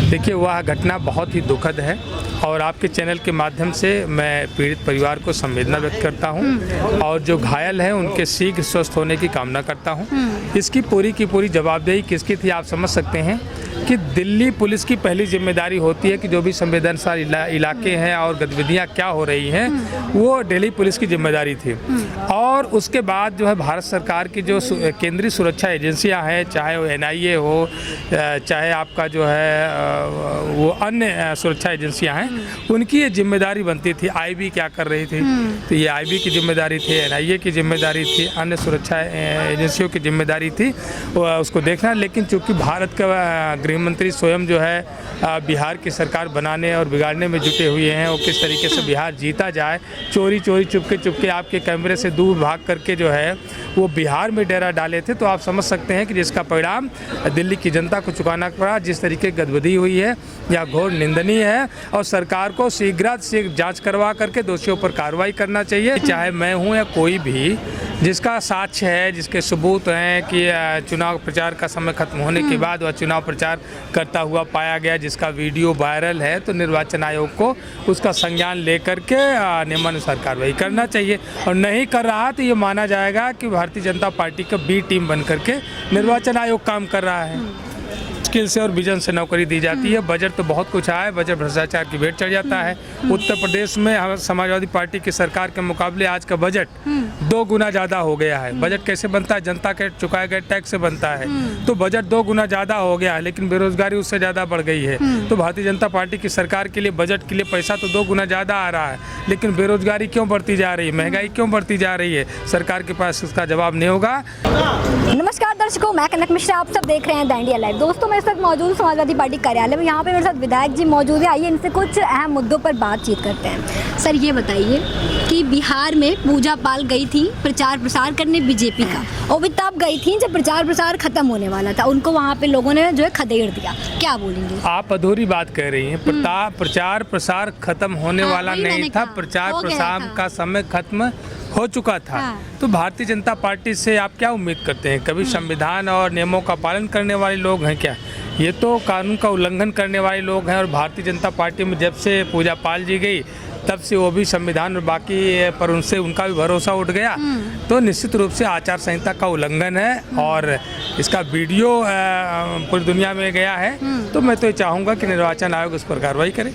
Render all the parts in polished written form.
देखिए, वह घटना बहुत ही दुखद है और आपके चैनल के माध्यम से मैं पीड़ित परिवार को संवेदना व्यक्त करता हूं और जो घायल हैं उनके शीघ्र स्वस्थ होने की कामना करता हूं। इसकी पूरी की पूरी जवाबदेही किसकी थी आप समझ सकते हैं कि दिल्ली पुलिस की पहली जिम्मेदारी होती है कि जो भी संवेदनशील इलाके हैं और गतिविधियां क्या हो रही हैं वो दिल्ली पुलिस की जिम्मेदारी थी। और उसके बाद जो है भारत सरकार की जो केंद्रीय सुरक्षा एजेंसियां हैं, चाहे वो NIA हो, चाहे आपका जो है वो अन्य सुरक्षा एजेंसियां हैं, उनकी ये जिम्मेदारी बनती थी। IB क्या कर रही थी, तो ये IB की जिम्मेदारी थी, NIA की जिम्मेदारी थी, अन्य सुरक्षा एजेंसियों की जिम्मेदारी थी उसको देखना। लेकिन चूँकि भारत का गृह मंत्री स्वयं जो है बिहार की सरकार बनाने और बिगाड़ने में जुटे हुए हैं, वो किस तरीके से बिहार जीता जाए, चोरी चोरी चुपके आपके कैमरे से दूर भाग करके जो है वो बिहार में डेरा डाले थे। तो आप समझ सकते हैं कि जिसका परिणाम दिल्ली की जनता को चुकाना पड़ा। जिस तरीके की गतिविधि हुई है यह घोर निंदनीय है और सरकार को शीघ्र जांच करवा करके दोषियों पर कार्रवाई करना चाहिए। चाहे मैं हूं या कोई भी, जिसका साक्ष्य है, जिसके सबूत हैं कि चुनाव प्रचार का समय खत्म होने के बाद वह चुनाव प्रचार करता हुआ पाया गया, जिसका वीडियो वायरल है, तो निर्वाचन आयोग को उसका संज्ञान लेकर के नियमानुसार कार्रवाई करना चाहिए। और नहीं कर रहा तो ये माना जाएगा कि भारतीय जनता पार्टी का B टीम बन करके निर्वाचन आयोग काम कर रहा है। स्किल से और विजन से नौकरी दी जाती है। बजट तो बहुत कुछ आया है, बजट भ्रष्टाचार की भेंट चढ़ जाता है। उत्तर प्रदेश में समाजवादी पार्टी की सरकार के मुकाबले आज का बजट 2 गुना ज़्यादा हो गया है। बजट कैसे बनता है, जनता के चुकाए गए टैक्स से बनता है, तो बजट 2 गुना ज़्यादा हो गया है, लेकिन बेरोजगारी उससे ज़्यादा बढ़ गई है। तो भारतीय जनता पार्टी की सरकार के लिए बजट के लिए पैसा तो 2 गुना ज़्यादा आ रहा है, लेकिन बेरोजगारी क्यों बढ़ती जा रही है, महंगाई क्यों बढ़ती जा रही है, सरकार के पास उसका जवाब नहीं होगा। नमस्कार दर्शकों, मैं कनक मिश्रा, आप सब देख रहे हैं द इंडिया लाइव। दोस्तों, मैं इस वक्त मौजूद समाजवादी पार्टी कार्यालय में। यहाँ पे मेरे साथ विधायक जी मौजूद है। आइए इनसे कुछ अहम मुद्दों पर बातचीत करते हैं। सर, ये बताइए कि बिहार में पूजा पाल गई थी प्रचार प्रसार करने बीजेपी का, और भी तब गई थी जब प्रचार प्रसार खत्म होने वाला था। उनको वहाँ पे लोगों ने जो है खदेड़ दिया। क्या बोलेंगे? आप अधूरी बात कह रही हैं। प्रचार प्रसार खत्म होने वाला नहीं था, प्रचार प्रसार का समय खत्म हो चुका था। तो भारतीय जनता पार्टी से आप क्या उम्मीद करते हैं? कभी संविधान और नियमों का पालन करने वाले लोग हैं क्या? ये तो कानून का उल्लंघन करने वाले लोग हैं। और भारतीय जनता पार्टी में जब से पूजा पाल जी गई तब से वो भी संविधान और बाकी पर उनसे उनका भी भरोसा उठ गया। तो निश्चित रूप से आचार संहिता का उल्लंघन है और इसका वीडियो पूरी दुनिया में गया है। तो मैं तो ये चाहूँगा कि निर्वाचन आयोग उस पर कार्रवाई करे।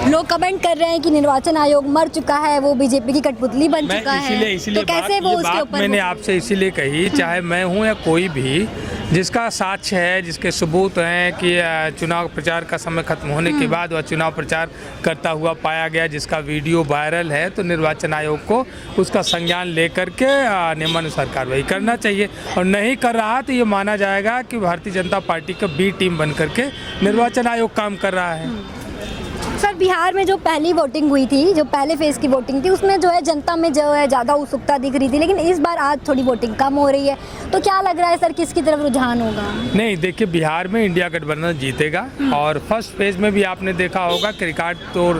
लोग कमेंट कर रहे हैं कि निर्वाचन आयोग मर चुका है, वो बीजेपी की कठपुतली बन चुका है। इसीलिए तो कैसे वो उसके ऊपर मैंने आपसे इसीलिए कही, चाहे मैं हूँ या कोई भी, जिसका साक्ष्य है, जिसके सबूत हैं कि चुनाव प्रचार का समय खत्म होने के बाद वह चुनाव प्रचार करता हुआ पाया गया, जिसका वीडियो वायरल है, तो निर्वाचन आयोग को उसका संज्ञान लेकर के नियमानुसार कार्रवाई करना चाहिए। और नहीं कर रहा तो ये माना जाएगा कि भारतीय जनता पार्टी का B टीम बन करके निर्वाचन आयोग काम कर रहा है। सर, बिहार में जो पहली वोटिंग हुई थी, जो पहले फेज की वोटिंग थी, उसमें जो है जनता में जो है ज़्यादा उत्सुकता दिख रही थी, लेकिन इस बार आज थोड़ी वोटिंग कम हो रही है। तो क्या लग रहा है सर, किसकी तरफ रुझान होगा? नहीं, देखिए, बिहार में इंडिया गठबंधन जीतेगा और फर्स्ट फेज में भी आपने देखा होगा कि रिकॉर्ड तोड़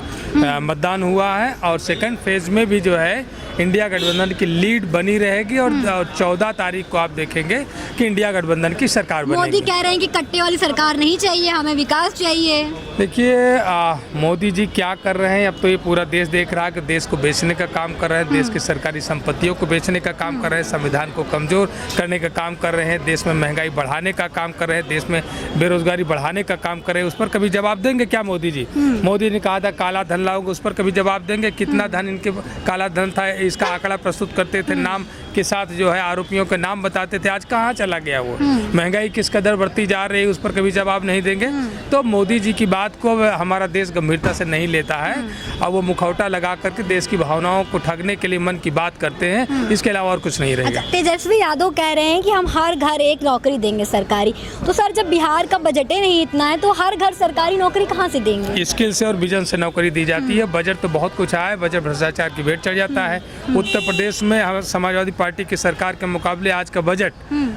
मतदान हुआ है और सेकंड फेज में भी जो है इंडिया गठबंधन की लीड बनी रहेगी और 14 तारीख को आप देखेंगे कि इंडिया गठबंधन की सरकार बनेगी। मोदी कह रहे हैं कि कट्टे वाली सरकार नहीं चाहिए, हमें विकास चाहिए। देखिए, मोदी जी क्या कर रहे हैं, अब तो ये पूरा देश देख रहा है कि देश को बेचने का काम कर रहे हैं, देश की सरकारी संपत्तियों को बेचने का काम कर रहे हैं, संविधान को कमजोर करने का काम कर रहे हैं, देश में महंगाई बढ़ाने का काम कर रहे हैं, देश में बेरोजगारी बढ़ाने का काम कर रहे हैं। उस पर कभी जवाब देंगे क्या मोदी जी? मोदी ने कहा था काला धन लाओगे, उस पर कभी जवाब देंगे? कितना धन इनके काला धन था, इसका आंकड़ा प्रस्तुत करते थे, नाम के साथ जो है आरोपियों के नाम बताते थे। आज कहाँ चला गया वो? महंगाई किस कदर बढ़ती जा रही है, उस पर कभी जवाब नहीं देंगे। तो मोदी जी की बात को हमारा देश गंभीरता से नहीं लेता है और वो मुखौटा लगा करके देश की भावनाओं को ठगने के लिए मन की बात करते हैं। इसके अलावा और कुछ नहीं रहेगा। तेजस्वी यादव कह रहे हैं कि हम हर घर एक नौकरी देंगे सरकारी। तो सर, जब बिहार का बजट ही नहीं इतना है तो हर घर सरकारी नौकरी कहाँ से देंगे? स्किल से और विजन से नौकरी दी जाती है। बजट तो बहुत कुछ आया है, बजट भ्रष्टाचार की भेंट चढ़ जाता है। उत्तर प्रदेश में समाजवादी पार्टी की सरकार के मुकाबले आज का बजट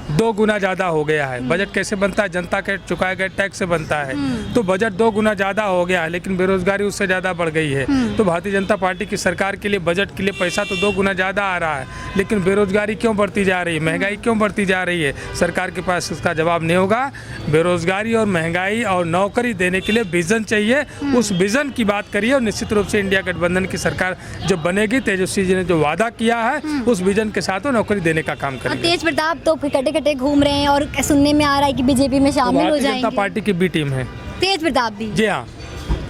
2 गुना ज़्यादा हो गया है। बजट कैसे बनता है? जनता के चुकाए गए टैक्स से बनता है। तो बजट 2 गुना ज़्यादा हो गया है, लेकिन बेरोजगारी उससे ज़्यादा बढ़ गई है। तो भारतीय जनता पार्टी की सरकार के लिए बजट के लिए पैसा तो 2 गुना ज़्यादा आ रहा है, लेकिन बेरोजगारी क्यों बढ़ती जा रही है, महंगाई क्यों बढ़ती जा रही है? सरकार के पास इसका जवाब नहीं होगा। बेरोजगारी और महंगाई और नौकरी देने के लिए विजन चाहिए। उस विजन की बात करिए और निश्चित रूप से इंडिया गठबंधन की सरकार जब बनेगी, तेजस्वी जी ने जो वादा किया है उस विजन के साथ वो नौकरी देने का काम करेंगे। तेज प्रताप तो कटे कटे घूम रहे हैं और सुनने में आ रहा है कि बीजेपी में शामिल हो भारतीय जाएंगे। जनता पार्टी की बी टीम है तेज प्रताप भी? जी हाँ।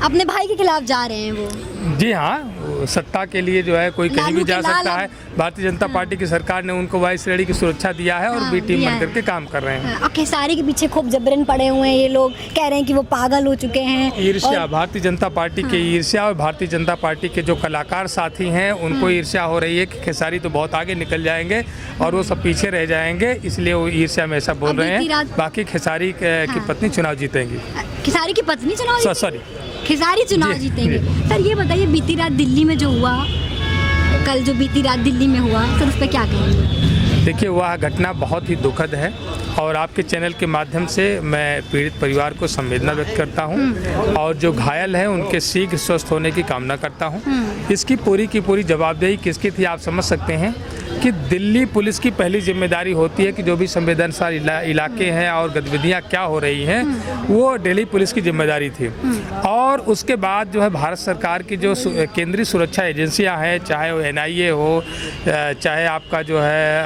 अपने भाई के खिलाफ जा रहे हैं वो? जी हाँ, सत्ता के लिए जो है कोई कहीं भी जा सकता है। भारतीय जनता पार्टी की सरकार ने उनको वायु श्रेणी की सुरक्षा दिया है और बी टीम बन करके काम कर रहे हैं। और खेसारी के पीछे खूब जबरन पड़े हुए हैं, ये लोग कह रहे हैं कि वो पागल हो चुके हैं। ईर्ष्या, भारतीय जनता पार्टी की ईर्ष्या और भारतीय जनता पार्टी के जो कलाकार साथी हैं उनको ईर्ष्या हो रही है कि खेसारी तो बहुत आगे निकल जाएंगे और वो सब पीछे रह जाएंगे, इसलिए वो ईर्ष्या में ऐसा बोल रहे हैं। बाकी खेसारी की पत्नी चुनाव जीतेंगी। खेसारी की पत्नी चुनाव? सॉरी, खेसारी चुनाव जीतेंगे। सर ये बताइए, बीती रात दिल्ली में जो हुआ, कल जो बीती रात दिल्ली में हुआ, सर उस पर क्या कहेंगे? देखिए, वह घटना बहुत ही दुखद है और आपके चैनल के माध्यम से मैं पीड़ित परिवार को संवेदना व्यक्त करता हूं और जो घायल हैं उनके शीघ्र स्वस्थ होने की कामना करता हूं। इसकी पूरी की पूरी जवाबदेही किसकी थी आप समझ सकते हैं कि दिल्ली पुलिस की पहली जिम्मेदारी होती है कि जो भी संवेदनशील इलाके हैं और गतिविधियां क्या हो रही हैं वो दिल्ली पुलिस की जिम्मेदारी थी। और उसके बाद जो है भारत सरकार की जो केंद्रीय सुरक्षा एजेंसियां हैं, चाहे वो NIA हो, चाहे आपका जो है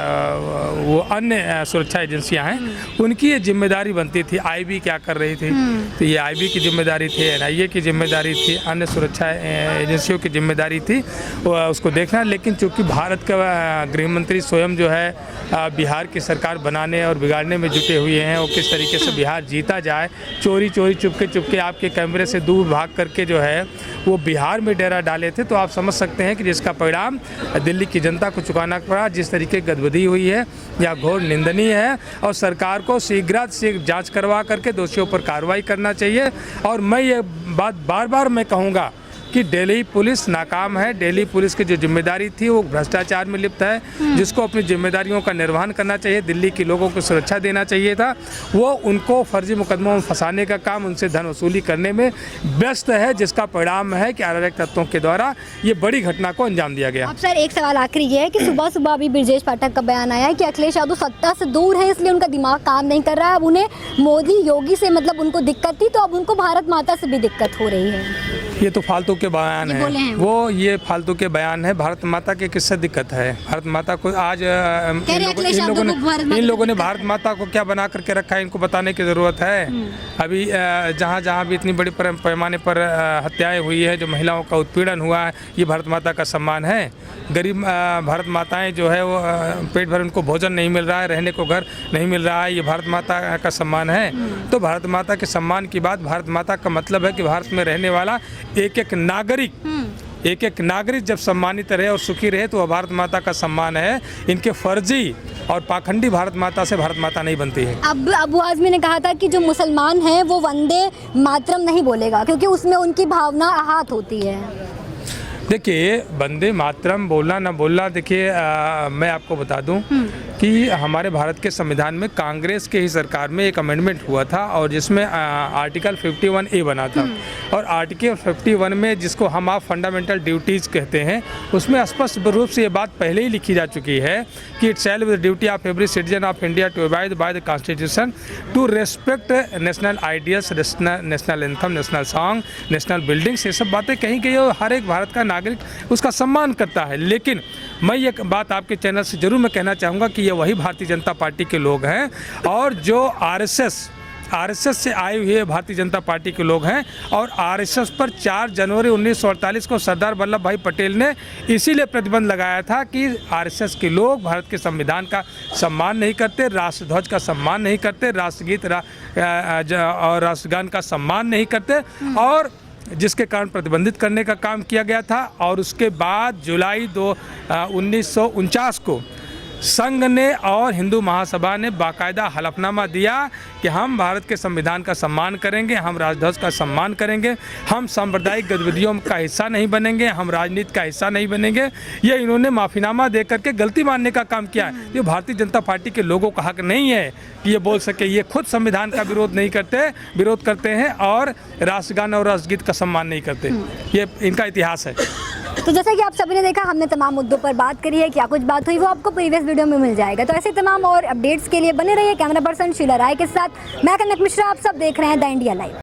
वो अन्य सुरक्षा एजेंसियां हैं, उनकी ये जिम्मेदारी बनती थी। IB क्या कर रही थी, तो ये IB की जिम्मेदारी थी, NIA की जिम्मेदारी थी, अन्य सुरक्षा एजेंसियों की जिम्मेदारी थी उसको देखना। लेकिन चूँकि भारत का गृह मंत्री स्वयं जो है बिहार की सरकार बनाने और बिगाड़ने में जुटे हुए हैं और किस तरीके से बिहार जीता जाए, चोरी चोरी चुपके आपके कैमरे से दूर भाग करके जो है वो बिहार में डेरा डाले थे, तो आप समझ सकते हैं कि जिसका परिणाम दिल्ली की जनता को चुकाना पड़ा। जिस तरीके की गतिविधि हुई है यह घोर निंदनीय है और सरकार को शीघ्र जांच करवा करके दोषियों पर कार्रवाई करना चाहिए। और मैं ये बात बार बार मैं कहूँगा कि दिल्ली पुलिस नाकाम है। दिल्ली पुलिस की जो जिम्मेदारी थी वो भ्रष्टाचार में लिप्त है, जिसको अपनी जिम्मेदारियों का निर्वहन करना चाहिए, दिल्ली के लोगों को सुरक्षा देना चाहिए था, वो उनको फर्जी मुकदमों में फंसाने का काम, उनसे धन वसूली करने में व्यस्त है, जिसका परिणाम है कि अराजक तत्वों के द्वारा ये बड़ी घटना को अंजाम दिया गया। अब सर एक सवाल आखिरी ये है कि सुबह सुबह अभी ब्रजेश पाठक का बयान आया है कि अखिलेश यादव सत्ता से दूर है, इसलिए उनका दिमाग काम नहीं कर रहा है। अब उन्हें मोदी योगी से मतलब उनको दिक्कत थी, तो अब उनको भारत माता से भी दिक्कत हो रही है। ये तो फालतू के बयान है, वो ये फालतू के बयान है। भारत माता के किससे दिक्कत है? भारत माता को आज इन लोगों ने भारत माता को क्या बना करके रखा है, इनको बताने की ज़रूरत है। अभी जहाँ जहाँ भी इतनी बड़ी पैमाने पर हत्याएं हुई है, जो महिलाओं का उत्पीड़न हुआ है, ये भारत माता का सम्मान है? गरीब भारत माताएं जो है वो पेट भर उनको भोजन नहीं मिल रहा है, रहने को घर नहीं मिल रहा है, ये भारत माता का सम्मान है? तो भारत माता के सम्मान की बात, भारत माता का मतलब है कि भारत में रहने वाला एक एक नागरिक जब सम्मानित रहे और सुखी रहे, तो वह भारत माता का सम्मान है। इनके फर्जी और पाखंडी भारत माता से भारत माता नहीं बनती है। अब अबू आज़मी ने कहा था कि जो मुसलमान हैं वो वंदे मातरम नहीं बोलेगा, क्योंकि उसमें उनकी भावना आहत होती है। देखिए, वंदे मातरम बोलना ना बोलना, देखिए मैं आपको बता दूं कि हमारे भारत के संविधान में कांग्रेस के ही सरकार में एक अमेंडमेंट हुआ था और जिसमें आर्टिकल 51A बना था। और आर्टिकल 51 में, जिसको हम आप फंडामेंटल ड्यूटीज़ कहते हैं, उसमें स्पष्ट रूप से ये बात पहले ही लिखी जा चुकी है कि it shall be the duty of every citizen of India to abide by the constitution, to respect national ideals, national anthem, national song, national buildings, ये सब बातें कहीं गई और हर एक भारत का नागरिक उसका सम्मान करता है। लेकिन मैं ये बात आपके चैनल से जरूर मैं कहना चाहूँगा कि ये वही भारतीय जनता पार्टी के लोग हैं और जो आरएसएस से आए हुए भारतीय जनता पार्टी के लोग हैं। और आरएसएस पर 4 जनवरी 1948 को सरदार वल्लभ भाई पटेल ने इसीलिए प्रतिबंध लगाया था कि आरएसएस के लोग भारत के संविधान का सम्मान नहीं करते, राष्ट्रध्वज का सम्मान नहीं करते, राष्ट्रगीत और राष्ट्रगान का सम्मान नहीं करते, और जिसके कारण प्रतिबंधित करने का काम किया गया था। और उसके बाद जुलाई 1949 को संघ ने और हिंदू महासभा ने बाकायदा हलफनामा दिया कि हम भारत के संविधान का सम्मान करेंगे, हम राजध्वज का सम्मान करेंगे, हम सांप्रदायिक गतिविधियों का हिस्सा नहीं बनेंगे, हम राजनीति का हिस्सा नहीं बनेंगे। ये इन्होंने माफ़ीनामा दे करके गलती मानने का काम किया है। ये भारतीय जनता पार्टी के लोगों का हक नहीं है कि ये बोल सके। ये खुद संविधान का विरोध करते हैं और राष्ट्रगान और राष्ट्रगीत का सम्मान नहीं करते। ये इनका इतिहास है। तो जैसा कि आप सभी ने देखा, हमने तमाम मुद्दों पर बात करी है। क्या कुछ बात हुई वो आपको प्रीवियस वीडियो में मिल जाएगा। तो ऐसे तमाम और अपडेट्स के लिए बने रहिए कैमरा पर्सन शीला राय के साथ। मैं कनक मिश्रा, आप सब देख रहे हैं द इंडिया लाइव।